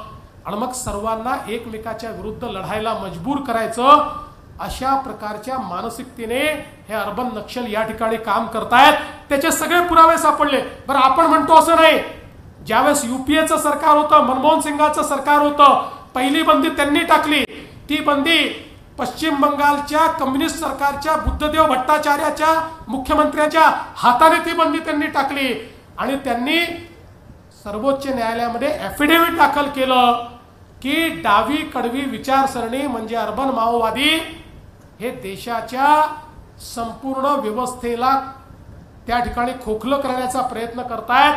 आणि मग सर्वांना एकमेकाच्या विरुद्ध लढायला मजबूर करायचं. अशा प्रकारच्या मानसिकतेने हे अर्बन नक्षल या ठिकाणी काम करतायत. त्याचे सगळे पुरावे सापडले. बरं, आपण म्हणतो असं नाही, ज्यावेळेस युपीएचं सरकार होतं, मनमोहन सिंगाचं सरकार होतं, पहिली बंदी त्यांनी टाकली. ती बंदी पश्चिम बंगालच्या कम्युनिस्ट सरकारच्या बुद्धदेव भट्टाचार्याच्या मुख्यमंत्र्याच्या हाताने ती बंदी त्यांनी टाकली आणि त्यांनी सर्वोच्च न्यायालयामध्ये ॲफिडेव्हिट दाखल केलं की डावी कडवी विचारसरणी म्हणजे अर्बन माओवादी हे देशाच्या संपूर्ण व्यवस्थेला त्या ठिकाणी खोखलं करण्याचा प्रयत्न करतायत,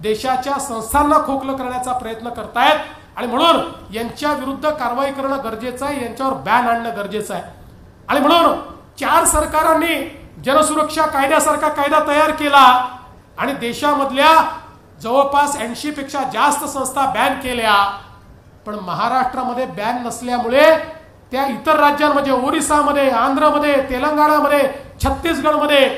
देशाच्या संस्थांना खोखलं करण्याचा प्रयत्न करतायत आणि म्हणून यांच्या विरुद्ध कारवाई करणं गरजेचं आहे, यांच्यावर बॅन आणणं गरजेचं आहे. आणि म्हणून 4 सरकारांनी जनसुरक्षा कायद्यासारखा कायदा तयार केला आणि देशामधल्या जवळपास 80 पेक्षा जास्त संस्था बॅन केल्या. पण महाराष्ट्रामध्ये बॅन नसल्यामुळे त्या इतर राज्यांमध्ये, ओरिसामध्ये, आंध्रमध्ये, तेलंगणामध्ये, छत्तीसगडमध्ये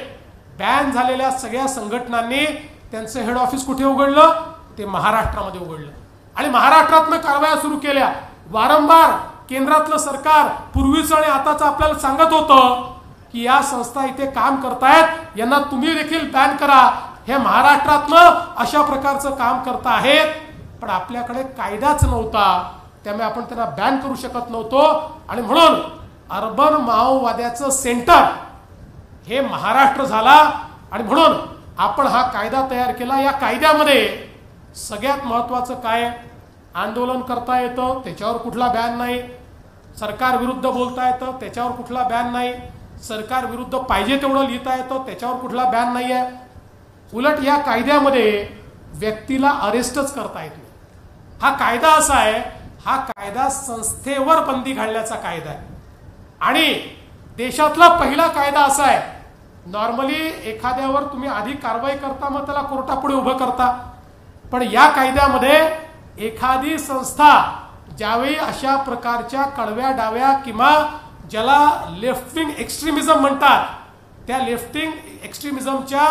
बॅन झालेल्या सगळ्या संघटनांनी त्यांचं हेड ऑफिस कुठे उघडलं? ते महाराष्ट्रामध्ये उघडलं आणि महाराष्ट्रातनं कारवाया सुरू केल्या. वारंवार केंद्रातलं सरकार पूर्वीचं आणि आताचं आपल्याला सांगत होतं की या संस्था इथे काम करतायत, यांना तुम्ही देखील बॅन करा. हे महाराष्ट्रातलं अशा प्रकारचं काम करता आहेत, पण आपल्याकडे कायदाच नव्हता, त्यामुळे आपण त्यांना बॅन करू शकत नव्हतो. आणि म्हणून अर्बन माओवाद्याचं सेंटर हे महाराष्ट्र झाला. आणि म्हणून आपण हा कायदा तयार केला. या कायद्यामध्ये सगळ्यात महत्त्वाचं काय, आंदोलन करता येतं, त्याच्यावर कुठला बॅन नाही. सरकार विरुद्ध बोलता येतं, त्याच्यावर कुठला बॅन नाही. सरकार विरुद्ध पाहिजे तेवढं लिहिता येतं, त्याच्यावर कुठला बॅन नाही आहे. उलट या कायद्यामध्ये व्यक्तीला अरेस्टच करता येत नाही. हा कायदा असा आहे, हा कायदा संस्थेवर बंदी घालण्याचा कायदा आहे. आणि देशातला पहिला कायदा असा आहे, नॉर्मली एखाद्यावर तुम्ही आधी कारवाई करता, मग त्याला कोर्टापुढे उभं करता. पण या कायद्यामध्ये एखादी संस्था ज्यावेळी अशा प्रकारच्या कडव्या डाव्या किंवा ज्याला लेफ्ट विंग एक्स्ट्रीमिझम म्हणतात, त्या लेफ्ट विंग एक्स्ट्रीमिझमच्या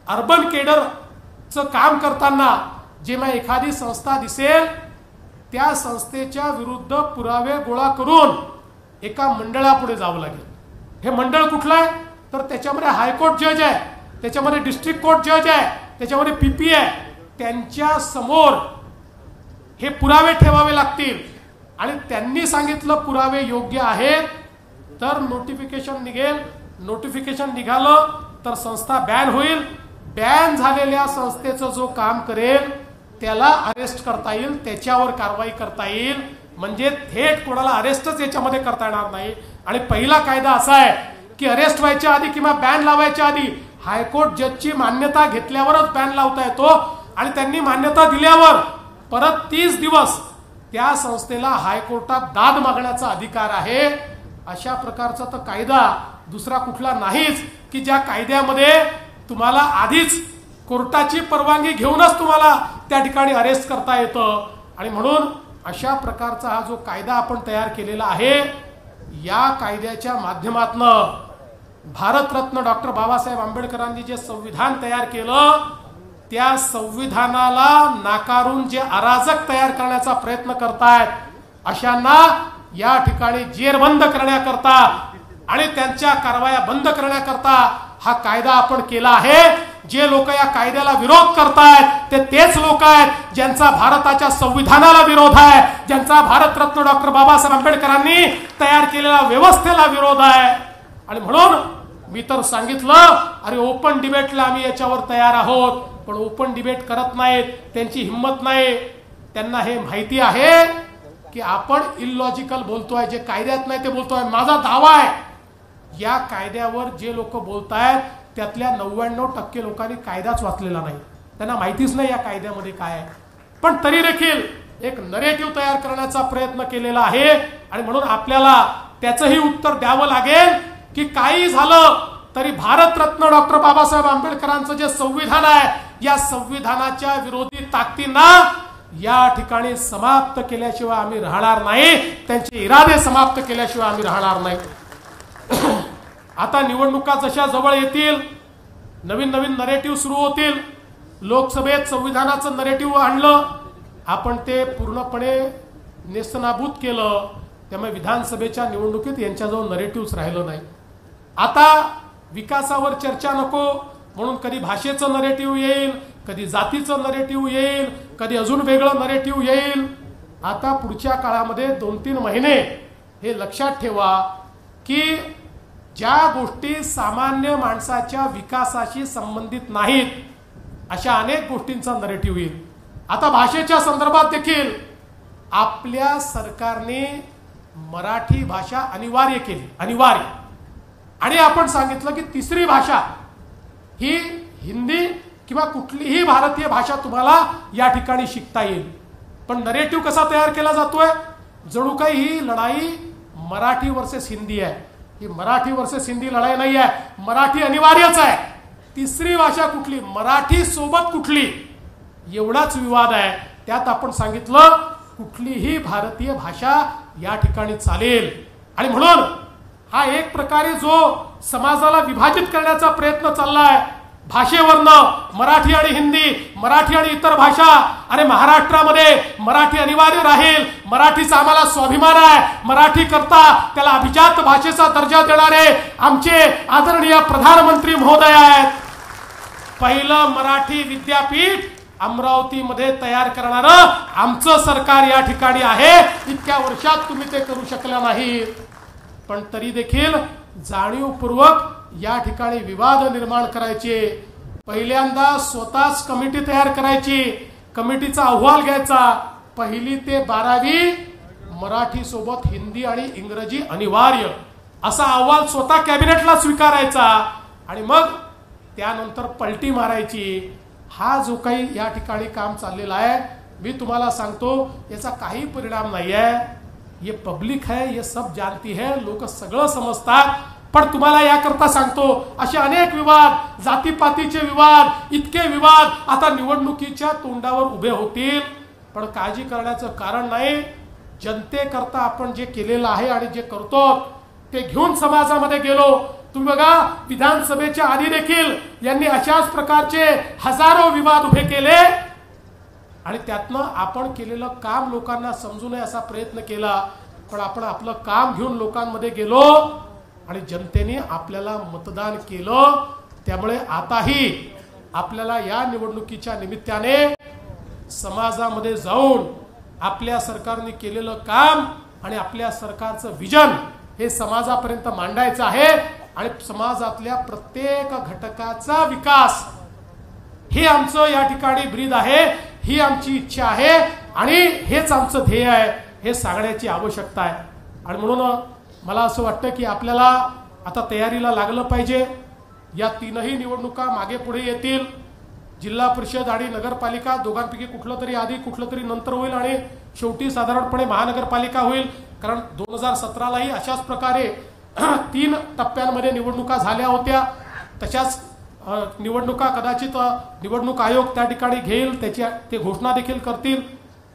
अर्बन केडरचं काम करताना जेव्हा एखादी संस्था दिसेल, त्या संस्थेच्या विरुद्ध पुरावे गोळा करून एका मंडळापुढे जावं लागेल. हे मंडळ कुठलं आहे, तर त्याच्यामध्ये हायकोर्ट जज आहे, त्याच्यामध्ये डिस्ट्रिक्ट कोर्ट जज आहे, त्याच्यामध्ये पीपी आहे. त्यांच्या समोर हे पुरावे ठेवावे लागतील. आणि त्यांनी सांगितलं पुरावे योग्य आहेत तर नोटिफिकेशन निघेल. नोटिफिकेशन निघालं तर संस्था बॅन होईल. बॅन झालेल्या संस्थेचं जो काम करेल त्याला अरेस्ट करता येईल, त्याच्यावर कारवाई करता येईल. म्हणजे थेट कोणाला अरेस्टच याच्यामध्ये करता येणार नाही. आणि पहिला कायदा असा आहे की अरेस्ट व्हायच्या आधी किंवा बॅन लावायच्या आधी हायकोर्ट जजची मान्यता घेतल्यावरच बॅन लावता येतो. आणि त्यांनी मान्यता दिल्यावर परत 30 दिवस त्या संस्थेला हायकोर्टात दाद मागण्याचा अधिकार आहे. अशा प्रकारचा तर कायदा दुसरा कुठला नाहीच की ज्या कायद्यामध्ये तुम्हाला आधीच कोर्टाची परवानगी घेऊनच तुम्हाला त्या ठिकाणी अरेस्ट करता येतं. आणि म्हणून अशा प्रकारचा हा जो कायदा आपण तयार केलेला आहे, या कायद्याच्या माध्यमातून भारतरत्न डॉक्टर बाबासाहेब आंबेडकरांनी जे संविधान तयार केलं, त्या संविधानाला नाकारून जे अराजक तयार करण्याचा प्रयत्न करतायत अशांना या ठिकाणी जेरबंद करण्याकरता आणि त्यांच्या कारवाया बंद करण्याकरता हा कायदा आपण केला आहे. जे लोक या कायद्याला विरोध करतायत ते तेच लोक आहेत ज्यांचा भारताच्या संविधानाला विरोध आहे, ज्यांचा भारतरत्न डॉक्टर बाबासाहेब आंबेडकरांनी तयार केलेल्या व्यवस्थेला विरोध आहे. आणि म्हणून मी तर सांगितलं, अरे ओपन डिबेटला आम्ही याच्यावर तयार आहोत, पण ओपन डिबेट करत नाहीत, त्यांची हिंमत नाही. त्यांना हे माहिती आहे की आपण इलॉजिकल बोलतोय, जे कायद्यात नाही ते बोलतोय. माझा दावा आहे, या कायद्यावर जे लोक बोलतायत त्यातल्या 99% लोकांनी कायदाच वाचलेला नाही, त्यांना माहितीच नाही या कायद्यामध्ये काय आहे. पण तरी देखील एक नरेटिव्ह तयार करण्याचा प्रयत्न केलेला आहे. आणि म्हणून आपल्याला त्याचंही उत्तर द्यावं लागेल की काही झालं तरी भारतरत्न डॉक्टर बाबासाहेब आंबेडकरांचं जे संविधान आहे, या संविधानाच्या विरोधी ताकदींना या ठिकाणी समाप्त केल्याशिवाय आम्ही राहणार नाही, त्यांचे इरादे समाप्त केल्याशिवाय आम्ही राहणार नाही. आता निवडणुका जशा जवळ येतील, नवीन नवीन नरेटिव्ह सुरू होतील. लोकसभेत संविधानाचं नरेटिव्ह आणलं, आपण ते पूर्णपणे नेस्तनाबूत केलं. त्यामुळे विधानसभेच्या निवडणुकीत यांच्याजवळ नरेटिव्हच राहिलं नाही. आता विकासावर चर्चा नको म्हणून कधी भाषेचं नरेटिव्ह येईल, कधी जातीचं नरेटिव्ह येईल, कधी अजून वेगळं नरेटिव्ह येईल. आता पुढच्या काळामध्ये 2-3 महिने हे लक्षात ठेवा की ज्या गोष्टी सामान्य माणसाच्या विकासाशी संबंधित नाहीत अशा अनेक गोष्टींचा नरेटिव्ह येईल. आता भाषेच्या संदर्भात देखील आपल्या सरकारने मराठी भाषा अनिवार्य केली, अनिवार्य. आणि आपण सांगितलं की तिसरी भाषा ही हिंदी किंवा कुठलीही भारतीय भाषा तुम्हाला या ठिकाणी शिकता येईल. पण नरेटिव्ह कसा तयार केला जातोय, जणू काही ही लढाई मराठी वर्सेस हिंदी आहे. ही मराठी वर्सेस हिंदी लढाई नाही आहे, मराठी अनिवार्यच आहे. तिसरी भाषा कुठली, मराठी सोबत कुठली, एवढाच विवाद आहे. त्यात आपण सांगितलं कुठलीही भारतीय भाषा या ठिकाणी चालेल. आणि म्हणून हा एक प्रकारे जो समाजाला विभाजित करण्याचा प्रयत्न चाललाय, भाषेवरनं मराठी आणि हिंदी, मराठी आणि इतर भाषा, अरे महाराष्ट्रामध्ये मराठी अनिवार्य राहील, मराठीचा आम्हाला स्वाभिमान आहे, मराठी करता त्याला अभिजात भाषेचा दर्जा देणारे आमचे आदरणीय प्रधानमंत्री महोदय आहेत. पहिलं मराठी विद्यापीठ अमरावतीमध्ये तयार करणारं आमचं सरकार या ठिकाणी आहे. इतक्या वर्षात तुम्ही ते करू शकला नाही, पण तरी देखील जाणीवपूर्वक या ठिकाणी विवाद निर्माण करायचे. पहिल्यांदा स्वतःच कमिटी तयार करायची, कमिटीचा अहवाल घ्यायचा, 1ली ते 12वी मराठी सोबत हिंदी आणि इंग्रजी अनिवार्य असा अहवाल स्वतः कॅबिनेटला स्वीकारायचा आणि मग त्यानंतर पलटी मारायची. हा जो काही या ठिकाणी काम चाललेला आहे, मी तुम्हाला सांगतो याचा काही परिणाम नाही आहे. ये पब्लिक है, ये सब जानती है, लोक सगळं समजतात. पण तुम्हाला याकरता सांगतो, असे अनेक विवाद, जातीपातीचे विवाद, इतके विवाद आता निवडणुकीच्या तोंडावर उभे होतील. पण काळजी करण्याचं कारण नाही. जनतेकरता आपण जे केलेलं आहे आणि जे करतो ते घेऊन समाजामध्ये गेलो. तुम्ही बघा, विधानसभेच्या आधी देखील यांनी अशाच प्रकारचे हजारो विवाद उभे केले आणि त्यातनं आपण केलेलं काम लोकांना समजू नये असा प्रयत्न केला. पण आपण आपलं काम घेऊन लोकांमध्ये गेलो आणि जनतेने आपल्याला मतदान केलं. त्यामुळे आताही आपल्याला या निवडणुकीच्या निमित्ताने समाजामध्ये जाऊन आपल्या सरकारने केलेलं काम आणि आपल्या सरकारचं विजन हे समाजापर्यंत मांडायचं आहे आणि समाजातल्या प्रत्येक घटकाचा विकास हे आमचं या ठिकाणी ब्रीद आहे, ही आमची इच्छा आहे आणि हेच आमचं ध्येय आहे, हे सांगण्याची आवश्यकता आहे. आणि म्हणून मला असं वाटतं की आपल्याला आता तयारीला लागलं पाहिजे. या 3ही निवडणुका मागे पुढे येतील. जिल्हा परिषद आणि नगरपालिका दोघांपैकी कुठलं तरी आधी कुठलं तरी नंतर होईल आणि शेवटी साधारणपणे महानगरपालिका होईल. कारण 2017लाही अशाच प्रकारे 3 टप्प्यांमध्ये निवडणुका झाल्या होत्या. तशाच निवडणुका कदाचित निवडणूक आयोग त्या ठिकाणी घेईल, त्याची ते घोषणा देखील करतील.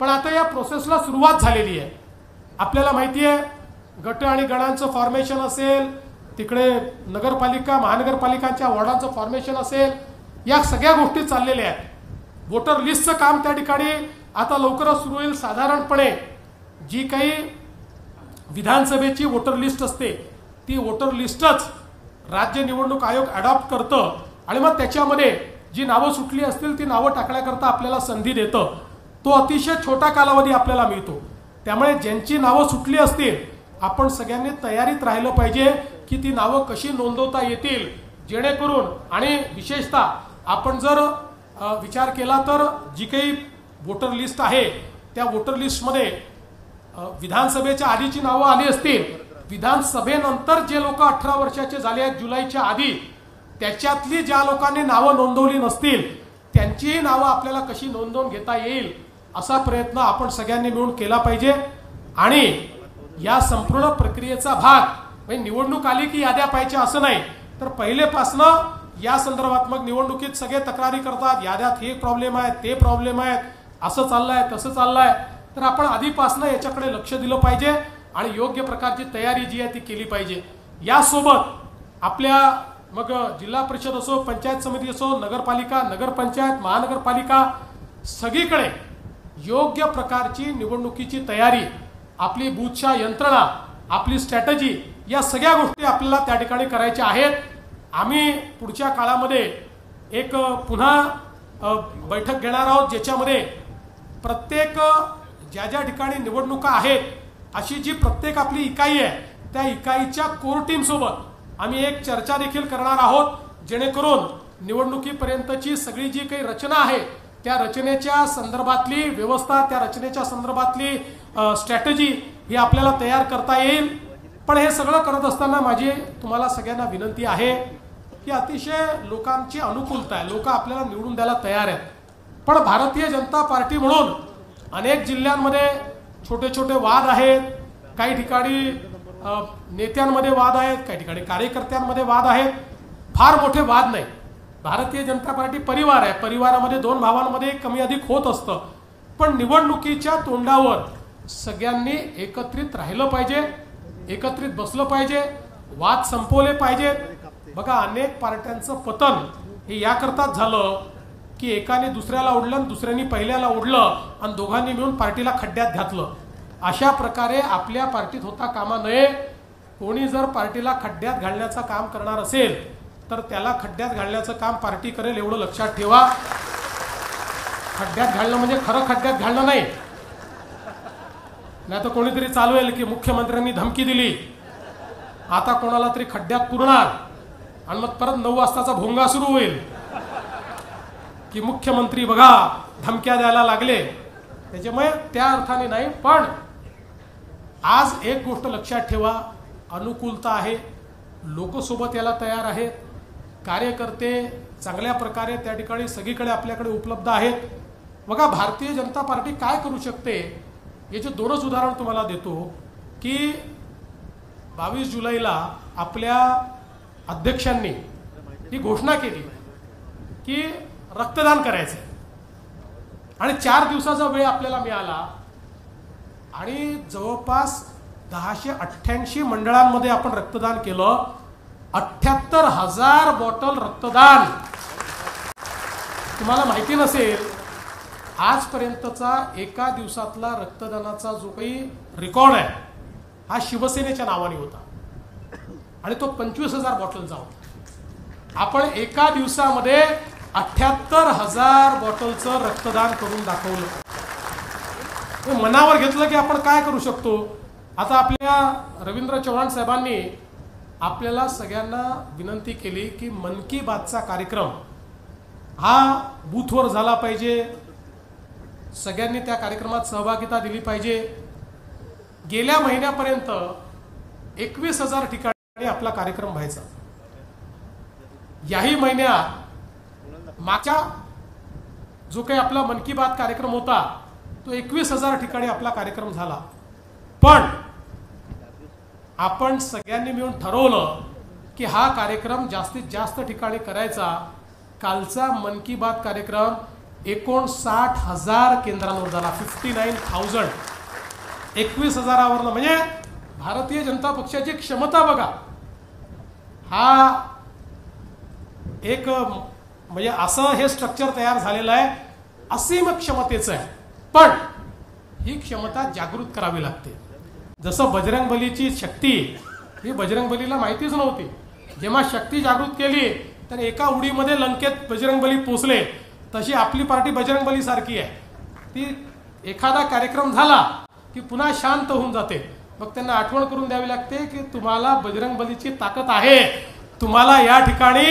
पण आता या प्रोसेसला सुरुवात झालेली आहे. आपल्याला माहिती आहे, गट आणि गणांचं फॉर्मेशन असेल, तिकडे नगरपालिका महानगरपालिकांच्या वॉर्डांचं फॉर्मेशन असेल, या सगळ्या गोष्टी चाललेल्या आहेत. वोटर लिस्टचं काम त्या ठिकाणी आता लवकरच सुरू होईल. साधारणपणे जी काही विधानसभेची वोटर लिस्ट असते ती वोटर लिस्टच राज्य निवडणूक आयोग अडॉप्ट करतं आणि मग त्याच्यामध्ये जी नावं सुटली असतील ती नावं टाकण्याकरता आपल्याला संधी देतं. तो अतिशय छोटा कालावधी आपल्याला मिळतो. त्यामुळे ज्यांची नावं सुटली असतील आपण सगळ्यांनी तयारीत राहिलं पाहिजे की ती नावं कशी नोंदवता येतील, जेणेकरून आणि विशेषतः आपण जर विचार केला तर जी काही वोटर लिस्ट आहे त्या वोटर लिस्टमध्ये विधानसभेच्या आधीची नावं आली असतील, विधानसभेनंतर जे लोक 18 वर्षाचे झाले आहेत जुलैच्या आधी, त्याच्यातली ज्या लोकांनी नावं नोंदवली नसतील त्यांचीही नावं आपल्याला कशी नोंदवून घेता येईल असा प्रयत्न आपण सगळ्यांनी मिळून केला पाहिजे. आणि या संपूर्ण प्रक्रियेचा भाग म्हणजे निवडणूक आली की याद्या पाहिजे असं नाही, तर पहिलेपासनं या संदर्भात मग निवडणुकीत सगळे तक्रारी करतात, याद्यात हे प्रॉब्लेम आहे, ते प्रॉब्लेम आहेत, असं चाललंय तसं चाललंय. तर आपण आधीपासनं याच्याकडे लक्ष दिलं पाहिजे आणि योग्य प्रकारची तयारी जी आहे ती केली पाहिजे. यासोबत आपल्या मग जिल्हा परिषद असो, पंचायत समिती असो, नगरपालिका, नगरपंचायत, महानगरपालिका, सगळीकडे योग्य प्रकारची निवडणुकीची तयारी, आपली बूथच्या यंत्रणा, आपली स्ट्रॅटेजी, या सगळ्या गोष्टी आपल्याला त्या ठिकाणी करायच्या आहेत. आम्ही पुढच्या काळामध्ये एक पुन्हा बैठक घेणार आहोत ज्याच्यामध्ये प्रत्येक ज्या ज्या ठिकाणी निवडणुका आहेत अशी जी प्रत्येक आपली इकाई आहे त्या इकाईच्या कोर टीम सोबत आम्ही एक चर्चा देखील करणार आहोत, जेणेकरून निवडणुकीपर्यंतची सगळी जी काही रचना आहे त्या रचनेच्या संदर्भातली व्यवस्था, त्या रचनेच्या संदर्भातली स्ट्रॅटेजी ही आपल्याला तयार करता येईल. पण हे सगळं करत असताना माझी तुम्हाला सगळ्यांना विनंती आहे की अतिशय लोकांची अनुकूलता आहे, लोक आपल्याला निवडून द्यायला तयार आहेत. पण भारतीय जनता पार्टी म्हणून अनेक जिल्ह्यांमध्ये छोटे छोटे वाद आहेत, काही ठिकाणी नेत्यांमध्ये वाद आहेत, काही ठिकाणी कार्यकर्त्यांमध्ये वाद आहेत. फार मोठे वाद नाही. भारतीय जनता पार्टी परिवार आहे, परिवारामध्ये 2 भावांमध्ये कमी अधिक होत असतं. पण निवडणुकीच्या तोंडावर सगळ्यांनी एकत्रित राहिलं पाहिजे, एकत्रित बसलं पाहिजे, वाद संपवले पाहिजेत. बघा, अनेक पार्ट्यांचं पतन हे याकरताच झालं की एकाने दुसऱ्याला ओढलं आणि दुसऱ्याने पहिल्याला ओढलं आणि दोघांनी मिळून पार्टीला खड्ड्यात घातलं. अशा प्रकारे आपल्या पार्टीत होता कामा नये. कोणी जर पार्टीला खड्ड्यात घालण्याचं काम करणार असेल तर त्याला खड्ड्यात घालण्याचं काम पार्टी करेल, एवढं लक्षात ठेवा. खड्ड्यात घालणं म्हणजे खरं खड्ड्यात घालणं नाही. नाही तर कोणीतरी चालवेल की मुख्यमंत्र्यांनी धमकी दिली, आता कोणाला तरी खड्ड्यात पुरणार आणि मग परत 9 वाजताचा भोंगा सुरू होईल की मुख्यमंत्री बघा धमक्या द्यायला लागले. त्याच्यामुळे त्या अर्थाने नाही. पण आज एक गोष्ट लक्षात ठेवा, अनुकूलता आहे, लोक सोबत याला तयार आहेत, कार्यकर्ते चांगल्या प्रकारे त्या ठिकाणी सगळीकडे आपल्याकडे उपलब्ध आहेत. बघा भारतीय जनता पार्टी काय करू शकते याचे 2च उदाहरण तुम्हाला देतो की 22 जुलैला आपल्या अध्यक्षांनी ही घोषणा केली की रक्तदान करायचं आणि 4 दिवसाचा वेळ आपल्याला मिळाला आणि जवळपास 1088 मंडळांमध्ये आपण रक्तदान केलं. 78,000 बॉटल रक्तदान. तुम्हाला माहिती नसेल, आजपर्यंतचा एका दिवसातला रक्तदानाचा जो काही रेकॉर्ड आहे हा शिवसेनेच्या नावाने होता आणि तो 25,000 बॉटलचा होता. आपण एका दिवसामध्ये 78,000 बॉटलचं रक्तदान करून दाखवलं. मनावर घेतलं की आपण काय करू शकतो. आता आपल्या रवींद्र चव्हाण साहेबांनी आपल्याला सगळ्यांना विनंती केली की मन की बातचा कार्यक्रम हा बूथवर झाला पाहिजे, सगळ्यांनी त्या कार्यक्रमात सहभागिता दिली पाहिजे. गेल्या महिन्यापर्यंत 21,000 ठिकाणी आपला कार्यक्रम व्हायचा. याही महिन्यात मागच्या जो काही आपला मन की बात कार्यक्रम होता तो 21,000 ठिकाणी आपला कार्यक्रम झाला. पण आपण सगळ्यांनी मिळून ठरवलं की हा कार्यक्रम जास्तीत जास्त ठिकाणी करायचा. कालचा मन की बात कार्यक्रम 59,000 केंद्रांवर झाला. 59,000. 21,000 म्हणजे भारतीय जनता पक्षाची क्षमता बघा. हा एक म्हणजे असं हे स्ट्रक्चर तयार झालेलं आहे, असीम क्षमतेचं आहे. पण ही क्षमता जागृत करावी लागते. जसं बजरंगबलीची शक्ती ही बजरंगबलीला माहितीच नव्हती. जेव्हा शक्ती जागृत केली तर एका उडीमध्ये लंकेत बजरंगबली पोचले. तशी आपली पार्टी बजरंगबली सारखी आहे. ती एखादा कार्यक्रम झाला की पुन्हा शांत होऊन जाते. मग त्यांना आठवण करून द्यावी लागते की तुम्हाला बजरंगबलीची ताकद आहे, तुम्हाला या ठिकाणी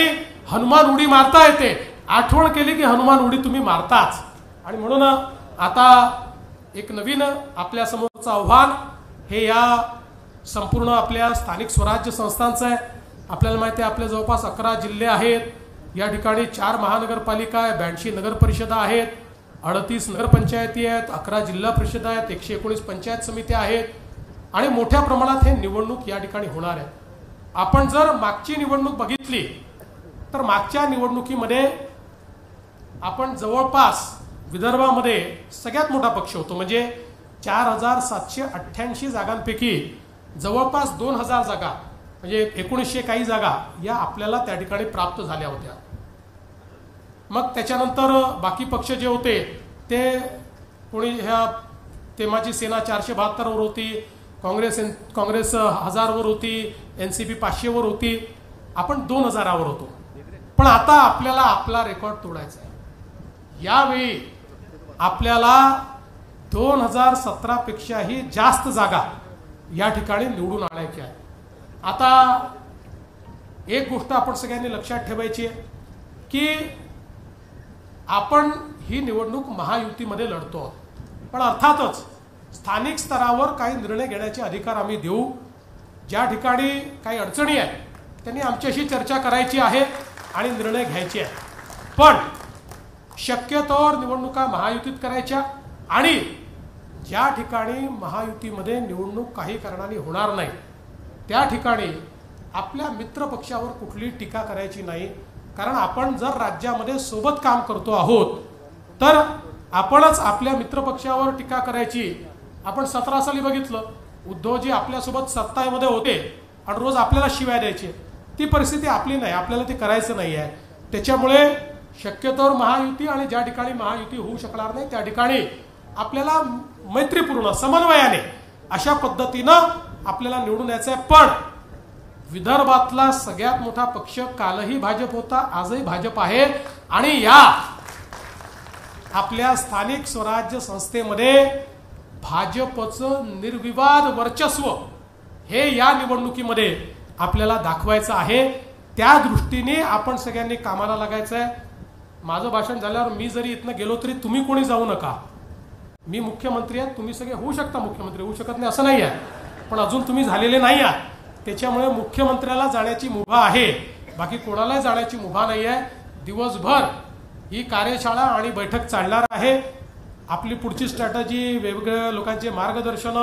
हनुमान उडी मारता येते. आठवण केली की हनुमान उडी तुम्ही मारताच. आणि म्हणून आता एक नवीन आपल्या समोरचं आव्हान हे या संपूर्ण आपल्या स्थानिक स्वराज्य संस्थांचं आहे. आपल्याला माहिती आहे आपल्या जवळपास 11 जिल्हे आहेत. या ठिकाणी 4 महानगरपालिका आहे, 82 नगर परिषदा आहेत, 38 नगरपंचायती आहेत, 11 जिल्हा परिषदा आहेत, 119 पंचायत समित्या आहेत आणि मोठ्या प्रमाणात हे निवडणूक या ठिकाणी होणार आहे. आपण जर मागची निवडणूक बघितली तर मागच्या निवडणुकीमध्ये आपण जवळपास विदर्भामध्ये सगळ्यात मोठा पक्ष होतो. म्हणजे 4,788 जागांपैकी जवळपास 2,000 जागा म्हणजे 1900 काही जागा या आपल्याला त्या ठिकाणी प्राप्त झाल्या होत्या. मग त्याच्यानंतर बाकी पक्ष जे होते ते कोणी ह्या तेव्हाची सेना 472 वर होती, काँग्रेस 1000 वर होती, NCP 500 वर होती, आपण 2000 वर होतो. पण आता आपल्याला आपला रेकॉर्ड तोडायचा आहे. यावेळी आपल्याला 2017 पेक्षाही जास्त जागा या ठिकाणी निवडून आणायची आहे. आता एक गोष्ट आपण सगळ्यांनी लक्षात ठेवायची आहे की आपण ही निवडणूक महायुतीमध्ये लढतो आहोत. पण अर्थातच स्थानिक स्तरावर काही निर्णय घेण्याचे अधिकार आम्ही देऊ. ज्या ठिकाणी काही अडचणी आहेत त्यांनी आमच्याशी चर्चा करायची आहे आणि निर्णय घ्यायचे आहे. पण शक्यतोवर निवडणुका महायुतीत करायच्या आणि ज्या ठिकाणी महायुतीमध्ये निवडणूक काही कारणाने होणार नाही त्या ठिकाणी आपल्या मित्रपक्षावर कुठली टीका करायची नाही. कारण आपण जर राज्यामध्ये सोबत काम करतो आहोत तर आपणच आपल्या मित्रपक्षावर टीका करायची. आपण 17 साली बघितलं, उद्धवजी आपल्यासोबत सत्तामध्ये होते आणि रोज आपल्याला शिव्या द्यायचे. ती परिस्थिती आपली नाही, आपल्याला ते करायचं नाही आहे. त्याच्यामुळे शक्यतोवर महायुती आणि ज्या ठिकाणी महायुती होऊ शकणार नाही त्या ठिकाणी आपल्याला मैत्रीपूर्ण समन्वयाने अशा पद्धतीनं आपल्याला निवडून यायचं आहे। पण विदर्भातला सगळ्यात मोठा पक्ष कालही भाजप होता, आजही भाजप आहे आणि या आपल्या स्थानिक स्वराज्य संस्थेमध्ये भाजपचं निर्विवाद वर्चस्व हे या निवडणुकीमध्ये आपल्याला दाखवायचं आहे। त्या दृष्टीने आपण सगळ्यांनी कामाला लागायचं आहे। माझं भाषण झाल्यावर मी जरी इथनं गेलो तरी तुम्ही कोणी जाऊ नका। मी मुख्यमंत्री आहे, तुम्ही सगळे होऊ शकता मुख्यमंत्री, होऊ शकत नाही असं नाही आहे, पण अजून तुम्ही झालेले नाही आहात। त्याच्यामुळे मुख्यमंत्र्याला जाण्याची मुभा आहे, बाकी कोणालाही जाण्याची मुभा नाही आहे। दिवसभर ही कार्यशाळा आणि बैठक चालणार आहे। आपली पुढची स्ट्रॅटेजी, वेगवेगळ्या लोकांचे मार्गदर्शन,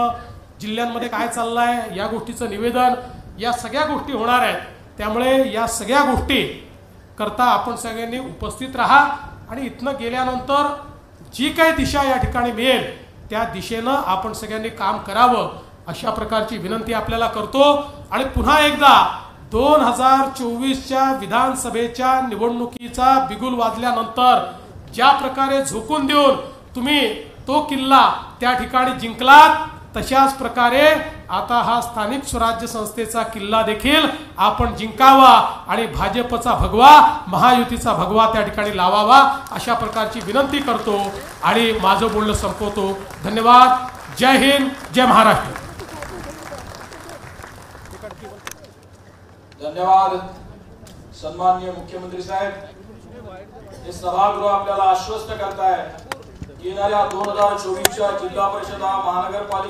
जिल्ह्यांमध्ये काय चाललंय या गोष्टीचं निवेदन, या सगळ्या गोष्टी होणार आहेत। त्यामुळे या सगळ्या गोष्टी करता आपण सगळ्यांनी उपस्थित राहा आणि इथनं गेल्यानंतर जी काही दिशा या ठिकाणी मिळेल त्या दिशेनं आपण सगळ्यांनी काम करावं अशा प्रकारची विनंती आपल्याला करतो। आणि पुन्हा एकदा 2024च्या विधानसभेच्या निवडणुकीचा बिगुल वाजल्यानंतर ज्या प्रकारे झोकून देऊन तुम्ही तो किल्ला त्या ठिकाणी जिंकलात, तशाच प्रकारे आता हा स्थानिक स्वराज्य संस्थेचा किल्ला देखील आपण जिंकावा आणि भाजपचा भगवा, महायुतीचा भगवा त्या ठिकाणी लावावा अशा प्रकारची विनंती करतो आणि माझं बोलणं संपवतो। धन्यवाद। जय हिंद, जय महाराष्ट्र। धन्यवाद सन्माननीय मुख्यमंत्री साहेब। हे सभागृह आपल्याला आश्वस्त करताय की येणाऱ्या 2024च्या जिल्हा परिषद महानगरपालिका